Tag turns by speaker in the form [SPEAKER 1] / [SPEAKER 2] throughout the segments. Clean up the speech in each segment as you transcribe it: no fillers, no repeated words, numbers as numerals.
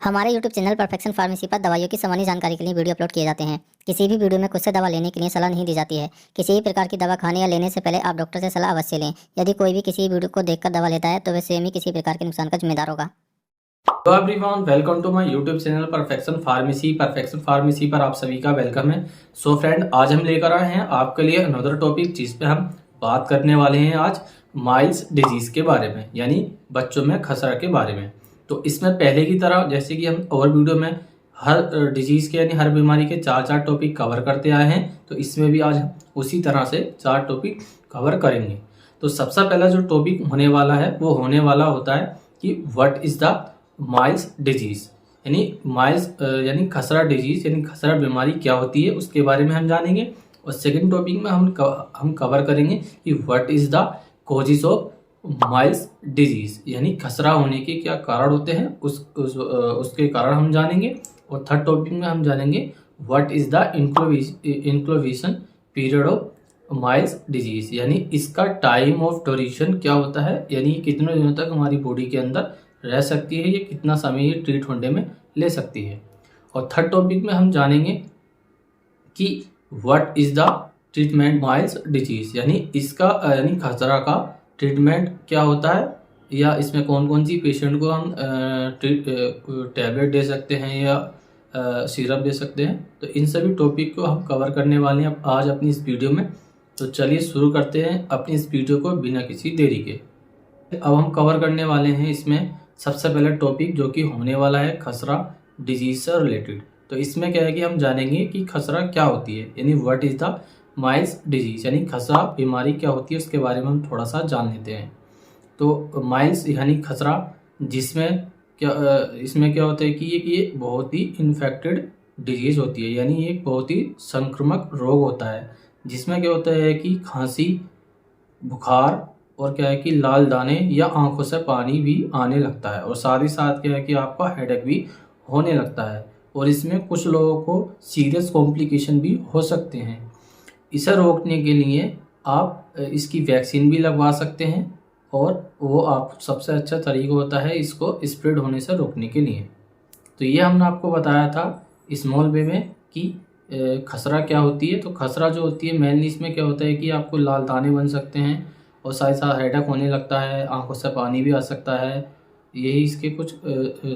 [SPEAKER 1] हमारे YouTube channel perfection pharmacy पर दवाइयों की सामान्य जानकारी के लिए वीडियो अपलोड किए जाते हैं। किसी भी वीडियो में खुद से दवा लेने के लिए सलाह नहीं दी जाती है। किसी भी प्रकार की दवा खाने या लेने से पहले आप डॉक्टर से सलाह अवश्य लें। यदि कोई भी किसी वीडियो को देखकर दवा लेता है तो वह स्वयं ही किसी प्रकार के नुकसान का जिम्मेदार होगा।
[SPEAKER 2] तो everyone, welcome to my YouTube channel perfection pharmacy पर आप सभी का वेलकम है। सो फ्रेंड, आज हम लेकर आए हैं आपके लिए अनदर टॉपिक, जिस पे हम बात करने वाले हैं आज माइल्स डिजीज के बारे में, यानी बच्चों में खसरा के बारे में। तो इसमें पहले की तरह जैसे कि हम और वीडियो में हर डिजीज के यानी हर बीमारी के चार टॉपिक कवर करते आए हैं, तो इसमें भी आज उसी तरह से 4 टॉपिक कवर करेंगे। तो सबसे पहला जो टॉपिक होने वाला है वो होने वाला होता है कि what is the miles disease, यानी माइल्स यानी खसरा डिजीज यानी खसरा बीमारी क्या होती है उसके बारे में हम जानेंगे। और सेकंड टॉपिक में हम कवर करेंगे कि what is the causes of miles disease, यानी खसरा होने के क्या कारण होते हैं उसके कारण हम जानेंगे। और थर्ड टॉपिक में हम जानेंगे what is the incubation period of miles disease, यानी इसका टाइम ऑफ ड्यूरेशन क्या होता है, यानी कितने दिनों तक हमारी बॉडी के अंदर रह सकती है, ये कितना समय ये ट्रीट होने में ले सकती है। और थर्ड टॉपिक में हम जानेंगे कि what is the treatment miles disease, यानी इसका यानी खसरा का ट्रीटमेंट क्या होता है, या इसमें कौन कौन सी पेशेंट को हम टैबलेट दे सकते हैं या सिरप दे सकते हैं। तो इन सभी टॉपिक को हम कवर करने वाले हैं आज अपनी इस वीडियो में। तो चलिए शुरू करते हैं अपनी इस वीडियो को बिना किसी देरी के। अब हम कवर करने वाले हैं इसमें सबसे पहला टॉपिक जो कि होने वाला है खसरा डिजीज से रिलेटेड। तो इसमें क्या है कि हम जानेंगे कि खसरा क्या होती है, यानी what is the miles disease, यानी खसरा बीमारी क्या होती है उसके बारे में हम थोड़ा सा जान लेते हैं। तो माइल्स यानी खसरा, जिसमें इसमें क्या होता है कि ये बहुत ही इन्फेक्टेड डिजीज होती है, यानी ये बहुत ही संक्रामक रोग होता है, जिसमें क्या होता है कि खांसी, बुखार और क्या है कि लाल दाने या आंखों से पानी भी आने लगता है, और साथ ही साथ क्या है कि आपका हेडेक भी होने लगता है। और इसमें कुछ लोगों को सीरियस कॉम्प्लिकेशन भी हो सकते हैं। इसे रोकने के लिए आप इसकी वैक्सीन भी लगवा सकते हैं, और वो आप सबसे अच्छा तरीका होता है इसको स्प्रेड होने से रोकने के लिए। तो ये हमने आपको बताया था स्मॉल वे में कि खसरा क्या होती है। तो खसरा जो होती है मेनली इसमें क्या होता है कि आपको लाल दाने बन सकते हैं, और साथ ही साथ हेडेक होने लगता है, आंखों से पानी भी आ सकता है। यही इसके कुछ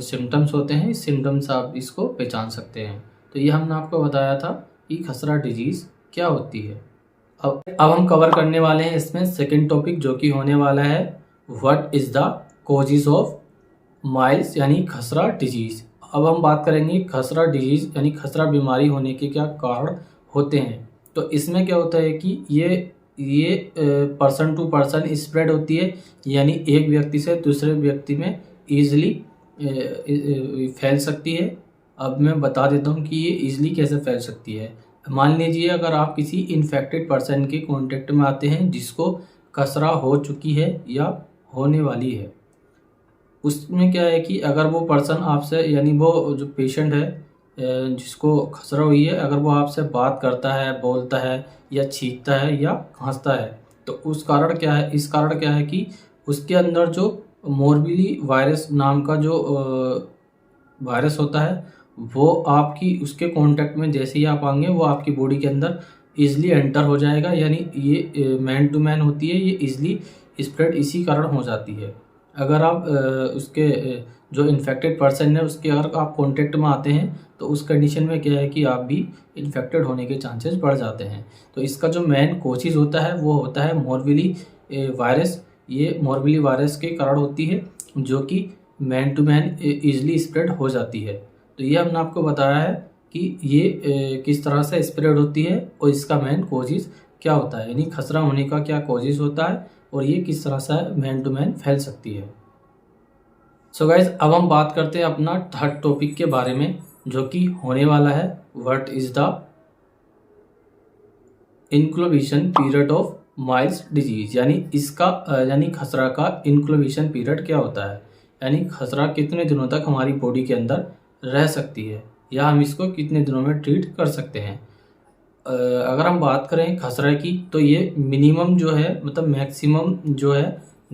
[SPEAKER 2] सिम्टम्स होते हैं, इस सिम्टम्स आप इसको पहचान सकते हैं। तो ये हमने आपको बताया था कि खसरा डिजीज़ क्या होती है। अब हम कवर करने वाले हैं इसमें सेकंड टॉपिक जो कि होने वाला है what is the causes of miles यानी खसरा डिजीज़। अब हम बात करेंगे खसरा डिजीज़ यानी खसरा बीमारी होने के क्या कारण होते हैं। तो इसमें क्या होता है कि ये पर्सन टू पर्सन स्प्रेड होती है, यानी एक व्यक्ति से दूसरे व्यक्ति में ईजिली फैल सकती है। अब मैं बता देता हूँ कि ये ईजिली कैसे फैल सकती है। मान लीजिए अगर आप किसी इन्फेक्टेड पर्सन के कांटेक्ट में आते हैं जिसको खसरा हो चुकी है या होने वाली है, उसमें क्या है कि अगर वो पर्सन आपसे यानी वो जो पेशेंट है जिसको खसरा हुई है, अगर वो आपसे बात करता है, बोलता है या छींकता है या खांसता है, तो इस कारण क्या है कि उसके अंदर जो मोरबिली वायरस नाम का जो वायरस होता है वो आपकी उसके कांटेक्ट में जैसे ही आप आएंगे वो आपकी बॉडी के अंदर ईजिली एंटर हो जाएगा, यानी ये मैन टू मैन होती है, ये ईजिली स्प्रेड इसी कारण हो जाती है। अगर आप उसके जो इन्फेक्टेड पर्सन है उसके अगर आप कांटेक्ट में आते हैं तो उस कंडीशन में क्या है कि आप भी इन्फेक्टेड होने के चांसेस बढ़ जाते हैं। तो इसका जो मेन कोशिश होता है वो होता है मोरबिली वायरस। ये मोरबिली वायरस के कारण होती है जो कि man to man easily spread हो जाती है। तो ये हमने आपको बताया है कि ये किस तरह से स्प्रेड होती है और इसका मेन कोशिश क्या होता है, यानी खसरा होने का क्या कोशिश होता है और ये किस तरह से मैन टू मैन फैल सकती है। सो गाइज, अब हम बात करते हैं अपना थर्ड टॉपिक के बारे में जो कि होने वाला है what is the incubation period of miles disease, यानी इसका यानी खसरा का इंक्लोवेशन पीरियड क्या होता है, यानी खसरा कितने दिनों तक हमारी बॉडी के अंदर रह सकती है या हम इसको कितने दिनों में ट्रीट कर सकते हैं। अगर हम बात करें खसरा की तो ये मिनिमम जो है मतलब मैक्सिमम जो है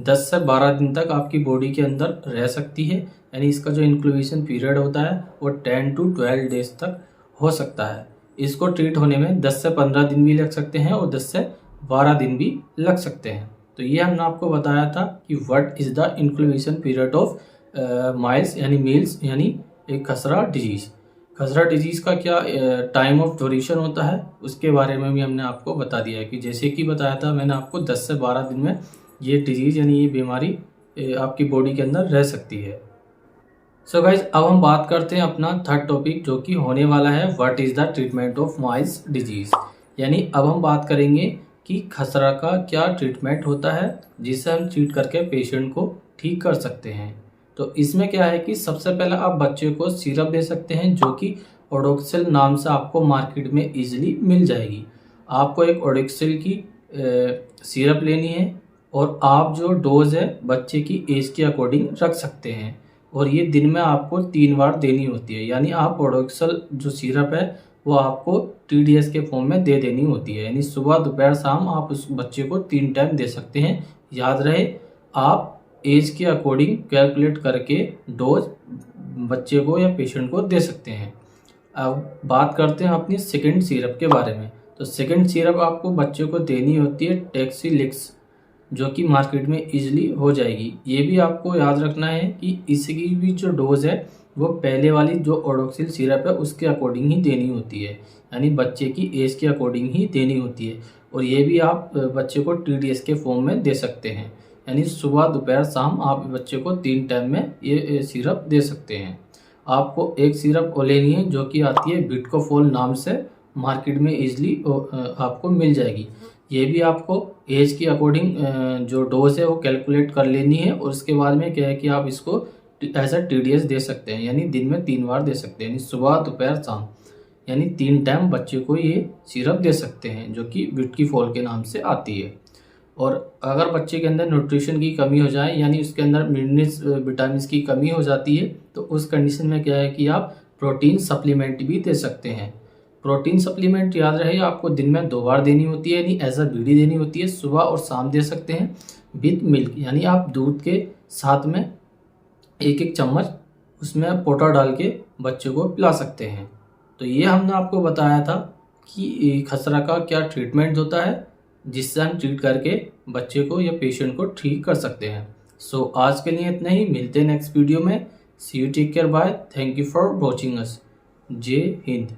[SPEAKER 2] 10 से 12 दिन तक आपकी बॉडी के अंदर रह सकती है, यानी इसका जो इंक्यूबेशन पीरियड होता है वो 10 to 12 डेज तक हो सकता है। इसको ट्रीट होने में 10 से 15 दिन भी लग सकते हैं और 10 से 12 दिन भी लग सकते हैं। तो ये हमने आपको बताया था कि what is the incubation period of miles यानी मील्स यानी एक खसरा डिजीज़। खसरा डिजीज़ का क्या टाइम ऑफ ड्यूरेशन होता है उसके बारे में भी हमने आपको बता दिया है कि जैसे कि बताया था मैंने आपको 10 से 12 दिन में ये डिजीज़ यानी ये बीमारी आपकी बॉडी के अंदर रह सकती है। सो गाइज अब हम बात करते हैं अपना थर्ड टॉपिक जो कि होने वाला है what is the treatment of miles disease. यानी अब हम बात करेंगे कि खसरा का क्या ट्रीटमेंट होता है जिससे हम ट्रीट करके पेशेंट को ठीक कर सकते हैं। तो इसमें क्या है कि सबसे पहले आप बच्चे को सिरप दे सकते हैं जो कि ओडोक्सिल नाम से आपको मार्केट में इजीली मिल जाएगी। आपको एक ओडोक्सिल की सिरप लेनी है और आप जो डोज है बच्चे की एज के अकॉर्डिंग रख सकते हैं और ये दिन में आपको 3 बार देनी होती है। यानी आप ओडोक्सिल जो सिरप है वो आपको TDS के फॉर्म में दे देनी होती है। यानी सुबह दोपहर शाम आप उस बच्चे को 3 टाइम दे सकते हैं। याद रहे आप एज के अकॉर्डिंग कैलकुलेट करके डोज बच्चे को या पेशेंट को दे सकते हैं। अब बात करते हैं अपनी सेकंड सिरप के बारे में। तो सेकंड सिरप आपको बच्चे को देनी होती है टैक्सीलिक्स जो कि मार्केट में इजीली हो जाएगी। ये भी आपको याद रखना है कि इसकी भी जो डोज है वो पहले वाली जो ओडोक्सिल सिरप है उसके अकॉर्डिंग ही देनी होती है। यानी बच्चे की एज के अकॉर्डिंग ही देनी होती है और ये भी आप बच्चे को TDS के फॉर्म में दे सकते हैं। यानी सुबह दोपहर शाम आप बच्चे को 3 टाइम में ये सिरप दे सकते हैं। आपको एक सिरप और लेनी है जो कि आती है बिटकोफोल नाम से, मार्केट में इजीली आपको मिल जाएगी। ये भी आपको एज के अकॉर्डिंग जो डोज है वो कैलकुलेट कर लेनी है और उसके बाद में क्या है कि आप इसको एज TDS दे सकते हैं। यानी दिन में 3 बार दे सकते हैं, यानी सुबह दोपहर शाम, यानी 3 टाइम बच्चे को ये सिरप दे सकते हैं जो कि बिटकोफोल के नाम से आती है। और अगर बच्चे के अंदर न्यूट्रिशन की कमी हो जाए यानी उसके अंदर मिनरल्स विटामिन की कमी हो जाती है तो उस कंडीशन में क्या है कि आप प्रोटीन सप्लीमेंट भी दे सकते हैं। प्रोटीन सप्लीमेंट याद रहे आपको दिन में 2 बार देनी होती है, यानी एज BD देनी होती है। सुबह और शाम दे सकते हैं विथ मिल्क, यानी आप दूध के साथ में 1-1 चम्मच उसमें पोटा डाल के बच्चे को पिला सकते हैं। तो ये हमने आपको बताया था कि खसरा का क्या ट्रीटमेंट होता है जिससे हम ट्रीट करके बच्चे को या पेशेंट को ठीक कर सकते हैं। सो आज के लिए इतना ही, मिलते हैं नेक्स्ट वीडियो में। See you, take care, bye, thank you for watching us. जय हिंद।